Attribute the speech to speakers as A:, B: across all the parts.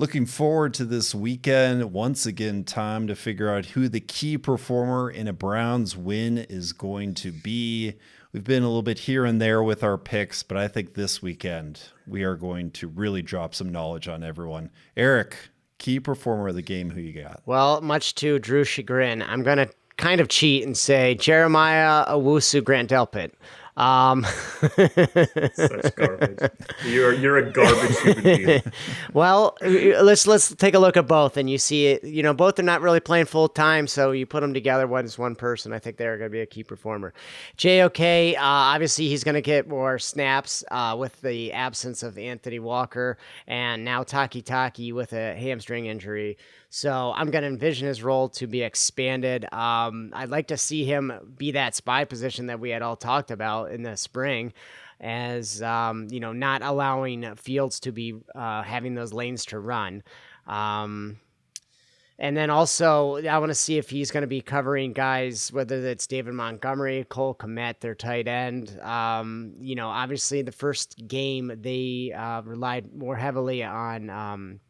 A: Looking forward to this weekend. Once again, time to figure out who the key performer in a Browns win is going to be. We've been a little bit here and there with our picks, but I think this weekend we are going to really drop some knowledge on everyone. Eric, key performer of the game, who you got?
B: Well, much to Drew's chagrin, I'm going to kind of cheat and say Jeremiah Owusu-Grant Delpit.
C: Such garbage. You're a garbage human being.
B: Well, let's take a look at both, and you see it. You know, both are not really playing full time, so you put them together. One is one person. I think they're going to be a key performer. JOK, obviously he's going to get more snaps with the absence of Anthony Walker, and now Taki with a hamstring injury. So I'm going to envision his role to be expanded. I'd like to see him be that spy position that we had all talked about in the spring, as not allowing Fields to be having those lanes to run. And then also, I want to see if he's going to be covering guys, whether it's David Montgomery, Cole Kmet, their tight end. Obviously the first game they relied more heavily on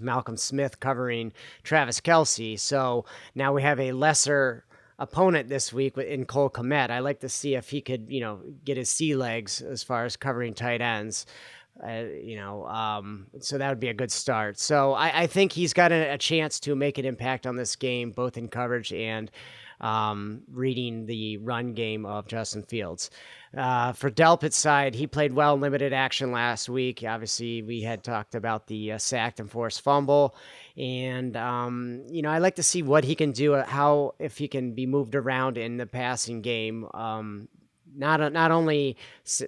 B: Malcolm Smith covering Travis Kelce. So now we have a lesser opponent this week in Cole Kmet. I like to see if he could, get his sea legs as far as covering tight ends. So that would be a good start. So I think he's got a chance to make an impact on this game, both in coverage and reading the run game of Justin Fields. For Delpit's side, he played well in limited action last week. Obviously, we had talked about the sacked and forced fumble. And, I like to see what he can do, if he can be moved around in the passing game. Not only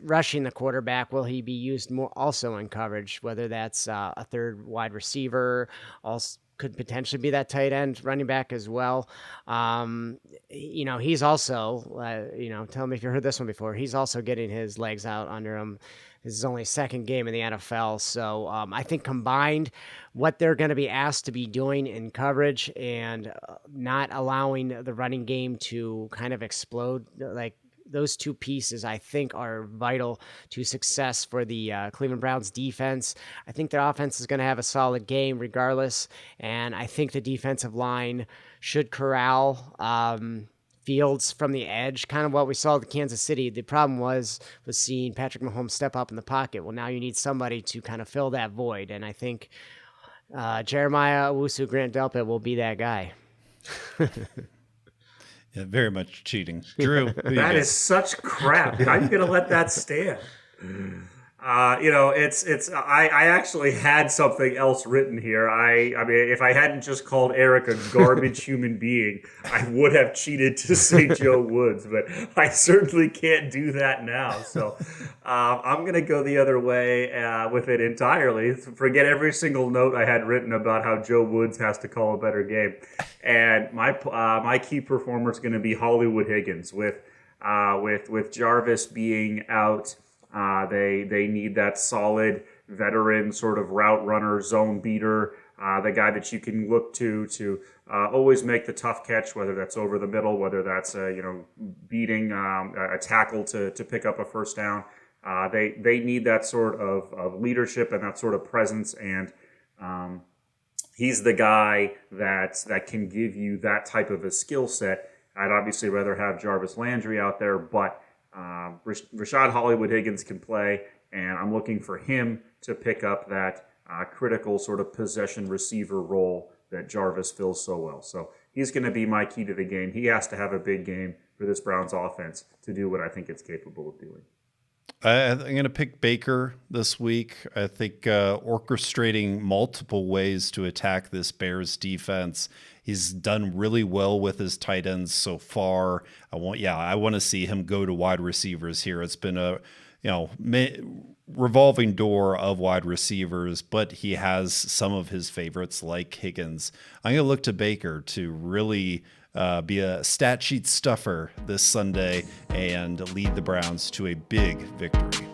B: rushing the quarterback, will he be used more also in coverage, whether that's a third wide receiver, also could potentially be that tight end running back as well. He's also, tell me if you heard this one before, he's also getting his legs out under him. This is only his second game in the NFL. So I think combined what they're going to be asked to be doing in coverage and not allowing the running game to kind of explode, like those two pieces, I think, are vital to success for the Cleveland Browns defense. I think their offense is going to have a solid game regardless, and I think the defensive line should corral Fields from the edge, kind of what we saw at Kansas City. The problem was seeing Patrick Mahomes step up in the pocket. Well, now you need somebody to kind of fill that void, and I think Jeremiah Owusu-Grant Delpit will be that guy.
A: Yeah, very much cheating. Drew,
C: that is such crap. How are you going to let that stand? I actually had something else written here. I mean, if I hadn't just called Eric a garbage human being, I would have cheated to say Joe Woods, but I certainly can't do that now. So I'm going to go the other way with it entirely. Forget every single note I had written about how Joe Woods has to call a better game. And my key performer is going to be Hollywood Higgins with Jarvis being out. They need that solid veteran sort of route runner, zone beater, the guy that you can look to always make the tough catch, whether that's over the middle, whether that's beating a tackle to pick up a first down. They need that sort of leadership and that sort of presence, and he's the guy that can give you that type of a skill set. I'd obviously rather have Jarvis Landry out there, but Rashard Hollywood Higgins can play, and I'm looking for him to pick up that critical sort of possession receiver role that Jarvis fills so well. So he's going to be my key to the game. He has to have a big game for this Browns offense to do what I think it's capable of doing.
A: I'm going to pick Baker this week. I think orchestrating multiple ways to attack this Bears defense. He's done really well with his tight ends so far. I want to see him go to wide receivers here. It's been a revolving door of wide receivers, but he has some of his favorites like Higgins. I'm going to look to Baker to really be a stat sheet stuffer this Sunday and lead the Browns to a big victory.